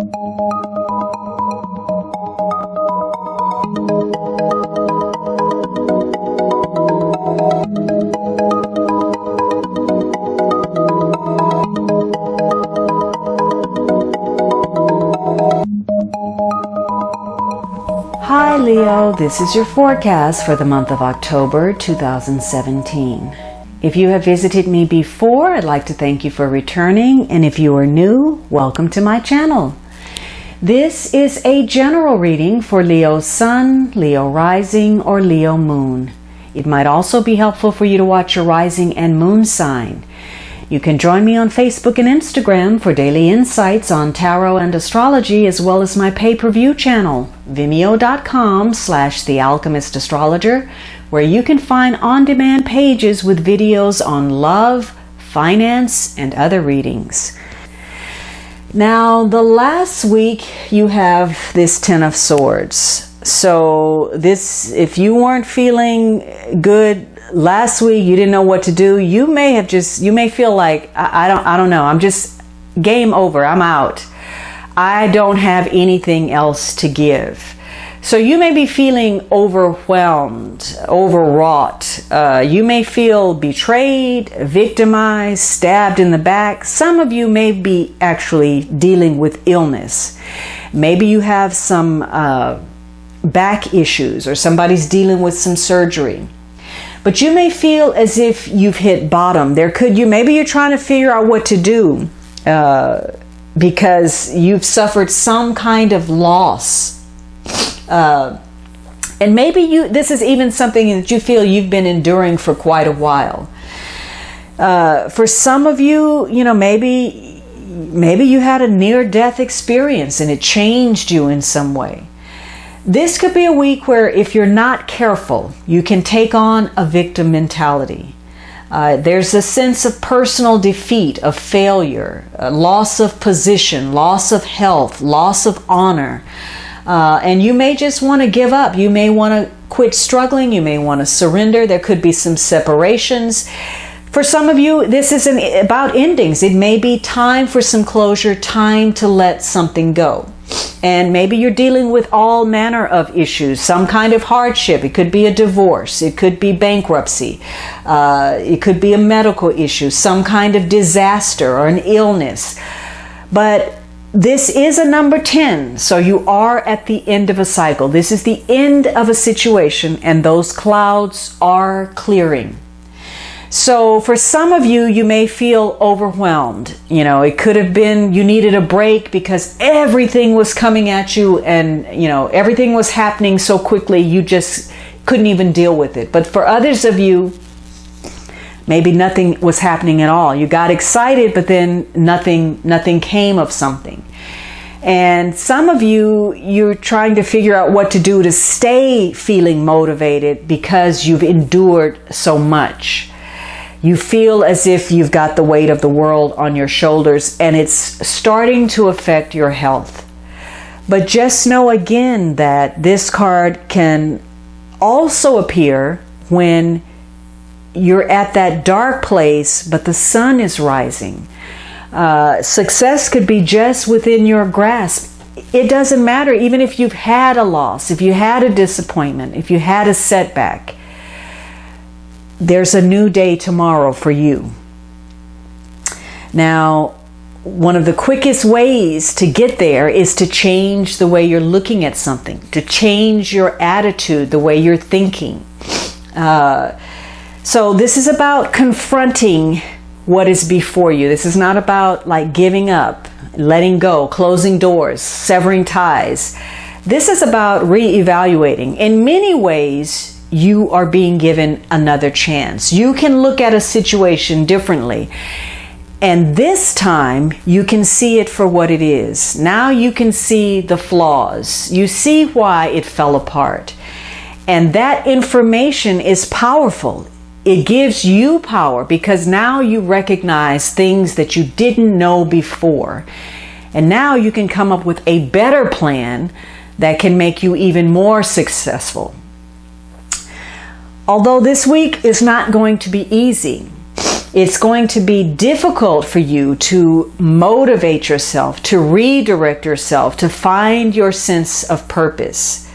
Hi Leo, this is your forecast for the month of October 2017. If you have visited me before, I'd like to thank you for returning, and if you are new, welcome to my channel. This is a general reading for Leo Sun, Leo Rising, or Leo Moon. It might also be helpful for you to watch your rising and moon sign. You can join me on Facebook and Instagram for daily insights on tarot and astrology, as well as my pay-per-view channel, vimeo.com/thealchemistastrologer, where you can find on-demand pages with videos on love, finance, and other readings. Now, the last week you have this Ten of Swords. So this, if you weren't feeling good last week, you didn't know what to do, you may feel like, I don't know, I'm just game over, I'm out. I don't have anything else to give. So you may be feeling overwhelmed, overwrought. You may feel betrayed, victimized, stabbed in the back. Some of you may be actually dealing with illness. Maybe you have some back issues, or somebody's dealing with some surgery. But you may feel as if you've hit bottom. Maybe you're trying to figure out what to do because you've suffered some kind of loss. And maybe this is even something that you feel you've been enduring for quite a while. For some of you, maybe you had a near-death experience and it changed you in some way. This could be a week where, if you're not careful, you can take on a victim mentality. There's a sense of personal defeat, of failure, loss of position, loss of health, loss of honor. And you may just want to give up. You may want to quit struggling. You may want to surrender. There could be some separations. For some of you, this isn't about endings. It may be time for some closure, time to let something go. And maybe you're dealing with all manner of issues, some kind of hardship. It could be a divorce. It could be bankruptcy. It could be a medical issue, some kind of disaster or an illness. But this is a number 10, so you are at the end of a cycle. This is the end of a situation, and those clouds are clearing. So for some of you, you may feel overwhelmed. It could have been you needed a break because everything was coming at you, and everything was happening so quickly you just couldn't even deal with it. But for others of you, maybe nothing was happening at all. You got excited, but then nothing came of something. And some of you, you're trying to figure out what to do to stay feeling motivated because you've endured so much. You feel as if you've got the weight of the world on your shoulders, and it's starting to affect your health. But just know again that this card can also appear when you're at that dark place, but the sun is rising. Success could be just within your grasp. It doesn't matter, even if you've had a loss, if you had a disappointment, if you had a setback. There's a new day tomorrow for you. Now, one of the quickest ways to get there is to change the way you're looking at something, to change your attitude, the way you're thinking. So this is about confronting what is before you. This is not about like giving up, letting go, closing doors, severing ties. This is about reevaluating. In many ways, you are being given another chance. You can look at a situation differently. And this time, you can see it for what it is. Now you can see the flaws. You see why it fell apart. And that information is powerful. It gives you power because now you recognize things that you didn't know before. And now you can come up with a better plan that can make you even more successful. Although this week is not going to be easy, It's going to be difficult for you to motivate yourself, to redirect yourself, to find your sense of purpose.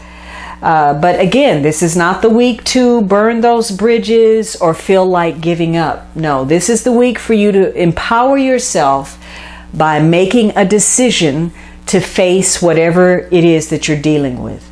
But again, this is not the week to burn those bridges or feel like giving up. No, this is the week for you to empower yourself by making a decision to face whatever it is that you're dealing with.